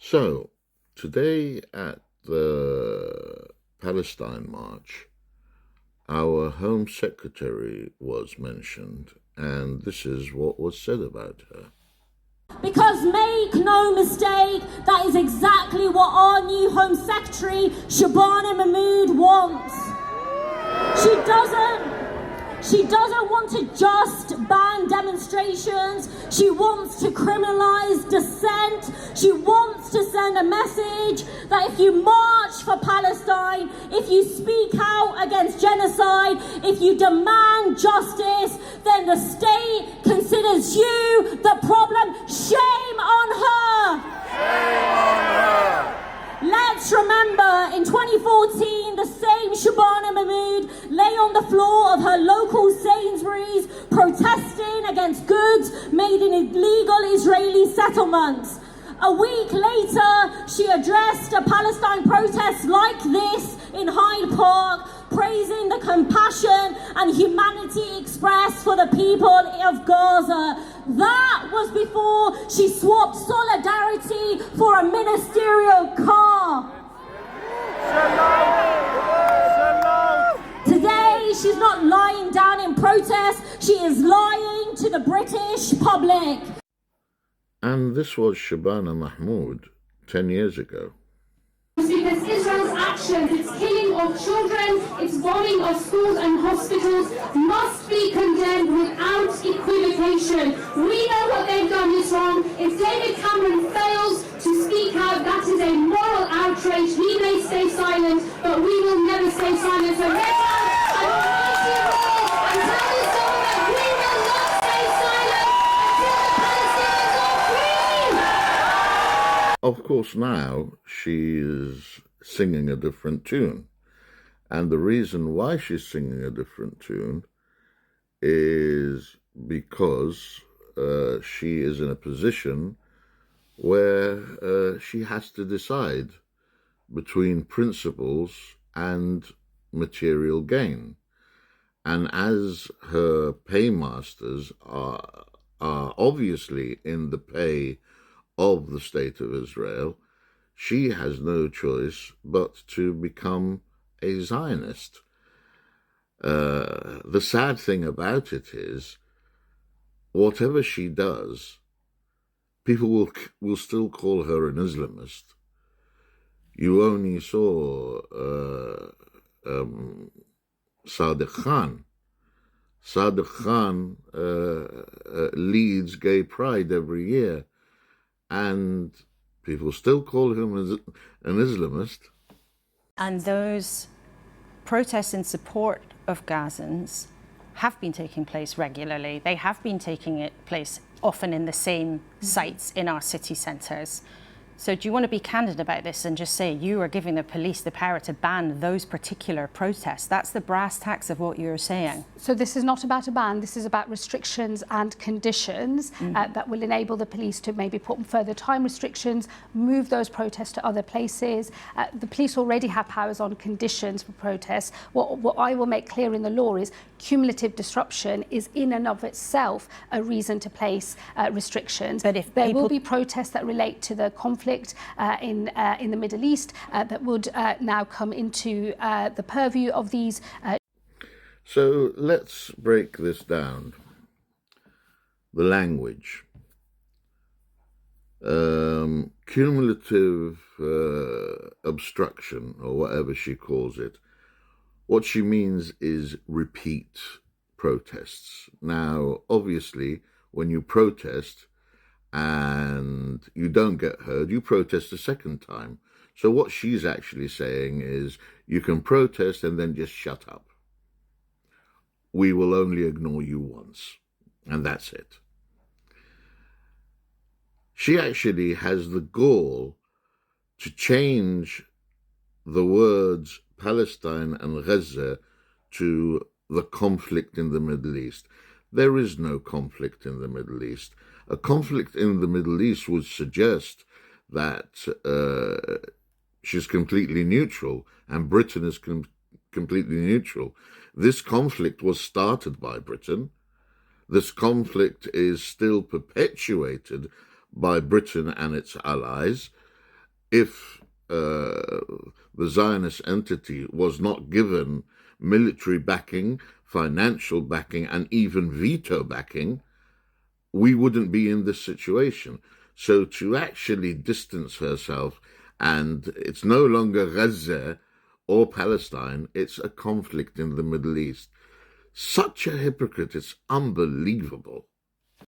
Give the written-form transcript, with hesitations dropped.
So, today at the Palestine March, our Home Secretary was mentioned, and this is what was said about her. Because make no mistake, that is exactly what our new Home Secretary, Shabana Mahmood, wants. She doesn't want to just ban demonstrations. She wants to criminalize dissent. She wants to send a message that if you march for Palestine, if you speak out against genocide, if you demand justice, then the state considers you the problem. Shame on her! Shame on her! Let's remember, in 2014, the same Shabana Mahmood lay on the floor of her local Sainsbury's protesting against goods made in illegal Israeli settlements. A week later, she addressed a Palestine protest like this in Hyde Park, praising the compassion and humanity expressed for the people of Gaza. That was before she swapped solidarity for a ministerial car. Today, she's not lying down in protest, she is lying to the British public. And this was Shabana Mahmood 10 years ago. Because Israel's actions, its killing of children, its bombing of schools and hospitals must be condemned without equivocation. We know what they've done is wrong. If David Cameron fails to speak out, that is a moral outrage. He may stay silent, but we will never stay silent. So let's have a mighty roar and tell this government we will not stay silent until the Palestinians are free. Of course, now she is singing a different tune. And the reason why she's singing a different tune is because she is in a position where she has to decide between principles and material gain. And as her paymasters are obviously in the pay of the State of Israel, she has no choice but to become a Zionist. The sad thing about it is, whatever she does, people will still call her an Islamist. You only saw Sadiq Khan. Sadiq Khan leads gay pride every year, and people still call him an Islamist. And those protests in support of Gazans have been taking place regularly. They have been taking place often in the same sites in our city centres. So do you want to be candid about this and just say you are giving the police the power to ban those particular protests? That's the brass tacks of what you're saying. So this is not about a ban, this is about restrictions and conditions that will enable the police to maybe put further time restrictions, move those protests to other places. The police already have powers on conditions for protests. What I will make clear in the law is cumulative disruption is in and of itself a reason to place restrictions. But if there will be protests that relate to the conflict in the Middle East that would now come into the purview of these. So let's break this down. The language. Cumulative obstruction, or whatever she calls it, what she means is repeat protests. Now, obviously, when you protest and you don't get heard, you protest a second time. So what she's actually saying is you can protest and then just shut up. We will only ignore you once, and that's it. She actually has the gall to change the words Palestine and Gaza to the conflict in the Middle East. There is no conflict in the Middle East. A conflict in the Middle East would suggest that she's completely neutral and Britain is completely neutral. This conflict was started by Britain. This conflict is still perpetuated by Britain and its allies. if the Zionist entity was not given military backing, financial backing, and even veto backing, we wouldn't be in this situation. So to actually distance herself, and it's no longer Gaza or Palestine, it's a conflict in the Middle East. Such a hypocrite, it's unbelievable.